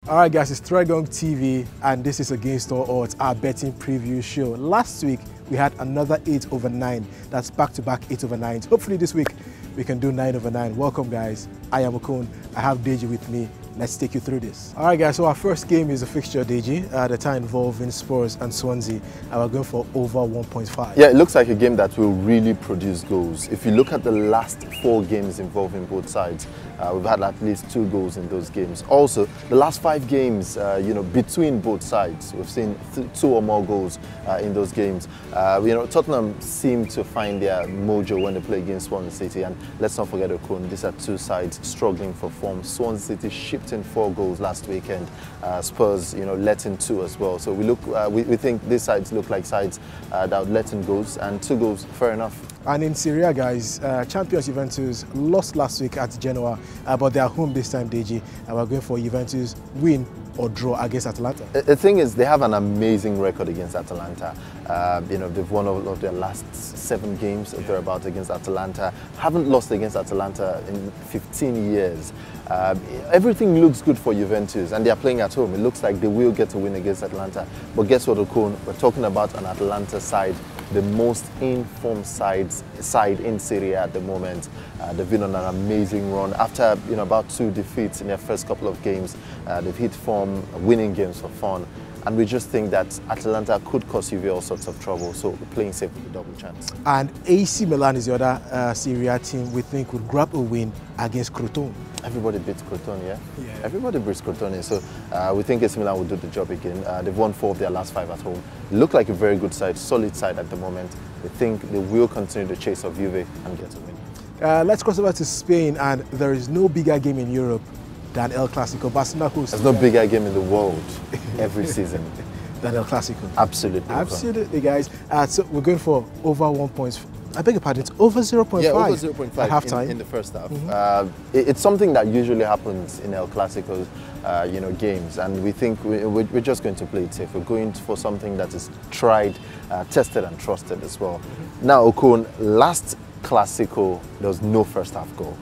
Alright guys, it's Tregon TV and this is Against All Odds, our betting preview show. Last week we had another 8/9, that's back-to-back 8/9s. Hopefully this week we can do 9/9. Welcome guys, I am Okon, I have Deji with me. Let's take you through this. Alright guys, so our first game is a fixture, Deji, the time involving Spurs and Swansea, and we're going for over 1.5. Yeah, it looks like a game that will really produce goals. If you look at the last 4 games involving both sides, we've had at least 2 goals in those games. Also, the last 5 games, between both sides, we've seen 2 or more goals in those games. Tottenham seem to find their mojo when they play against Swansea City, and let's not forget Okon, these are 2 sides struggling for form. Swansea City shipped in 4 goals last weekend. Spurs, let in 2 as well. So we think these sides look like sides that would let in goals, and 2 goals, fair enough. And in Serie A, guys, champions Juventus lost last week at Genoa, but they are home this time, Deji, and we're going for Juventus win or draw against Atalanta. The thing is, they have an amazing record against Atalanta. They've won all of their last 7 games thereabout against Atalanta. Haven't lost against Atalanta in 15 years. Everything looks good for Juventus, and they are playing at home. It looks like they will get a win against Atalanta. But guess what, Okon? We're talking about an Atalanta side, the most informed side in Serie A at the moment. They've been on an amazing run. After about 2 defeats in their first couple of games, they've hit form, winning games for fun. And we just think that Atalanta could cause Juve all sorts of trouble, so we're playing safe with a double chance. And AC Milan is the other Serie A team we think would grab a win against Crotone. Everybody beats Crotone, yeah? Everybody beats Crotone, so we think AC Milan will do the job again. They've won 4 of their last 5 at home. Look like a very good side, solid side at the moment. We think they will continue the chase of Juve and get a win. Let's cross over to Spain, and there is no bigger game in Europe than El Clasico. Barcelona hosts. There's no bigger game in the world every season than El Clasico. Absolutely. Absolutely, guys. So we're going for over 1 point. I beg your pardon, it's over 0.5. Yeah, over 0.5 at halftime. In the first half. It's something that usually happens in El Clasico, games, and we think we're just going to play it safe. We're going for something that is tried, tested and trusted as well. Now, Okon, last Clasico, there was no first half goal.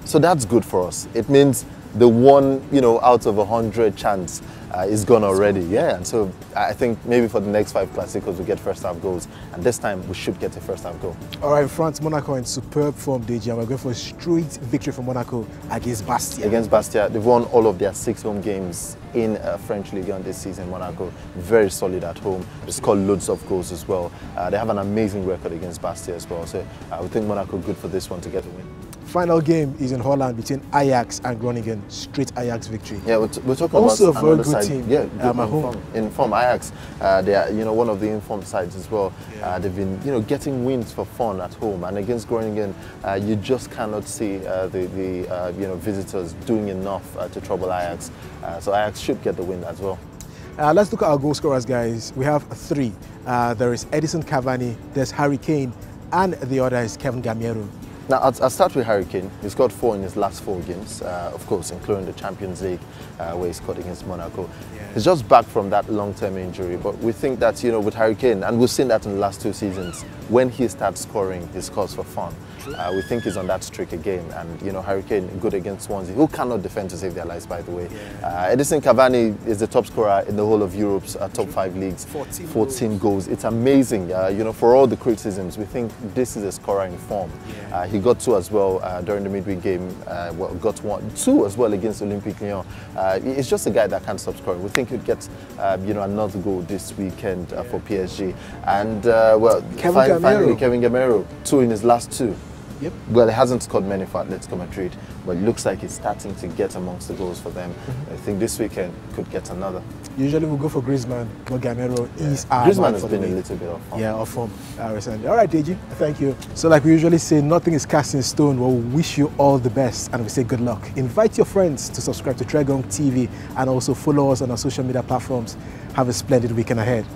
So that's good for us. It means the 1 out of 100 chance is gone already. Yeah, and so I think maybe for the next 5 Clásicos we get first half goals, and this time we should get a first half goal. All right, France, Monaco in superb form, Deji, and we're going for a straight victory for Monaco against Bastia. Against Bastia, they've won all of their 6 home games in French Ligue 1 this season. Monaco, very solid at home. They scored loads of goals as well. They have an amazing record against Bastia as well, so we think Monaco good for this one to get a win. Final game is in Holland between Ajax and Groningen. Straight Ajax victory. Yeah, we're talking also about a very good side. team. Yeah, in form. Ajax, they are one of the informed sides as well. Yeah. They've been getting wins for fun at home, and against Groningen, you just cannot see the visitors doing enough to trouble Ajax. So Ajax should get the win as well. Let's look at our goal scorers, guys. We have 3. There is Edison Cavani, there's Harry Kane, and the other is Kevin Gamero. Now, I'll start with Harry Kane. He's got 4 in his last 4 games, of course, including the Champions League, where he scored against Monaco. Yeah. He's just back from that long-term injury, but we think that, with Harry Kane, and we've seen that in the last 2 seasons, when he starts scoring, he scores for fun. We think he's on that streak again, and Harry Kane good against Swansea, who cannot defend to save their lives, by the way. Yeah. Edison Cavani is the top scorer in the whole of Europe's top 5 leagues. 14 goals. It's amazing. For all the criticisms, we think this is a scorer in form. Yeah. He got 2 as well during the midweek game. Got 2 as well against Olympique Lyon. He's just a guy that can't stop scoring. We think he'd get another goal this weekend for PSG. And finally, Kevin Gamero, 2 in his last 2. Yep. Well, he hasn't scored many for Atletico Madrid, but it looks like he's starting to get amongst the goals for them. I think this weekend could get another. Usually we go for Griezmann, but Gamero is our Griezmann has been a little bit off form. Yeah, off form recently. All right, Deji, thank you. So like we usually say, nothing is cast in stone. Well, we wish you all the best, and we say good luck. Invite your friends to subscribe to Tregon TV and also follow us on our social media platforms. Have a splendid weekend ahead.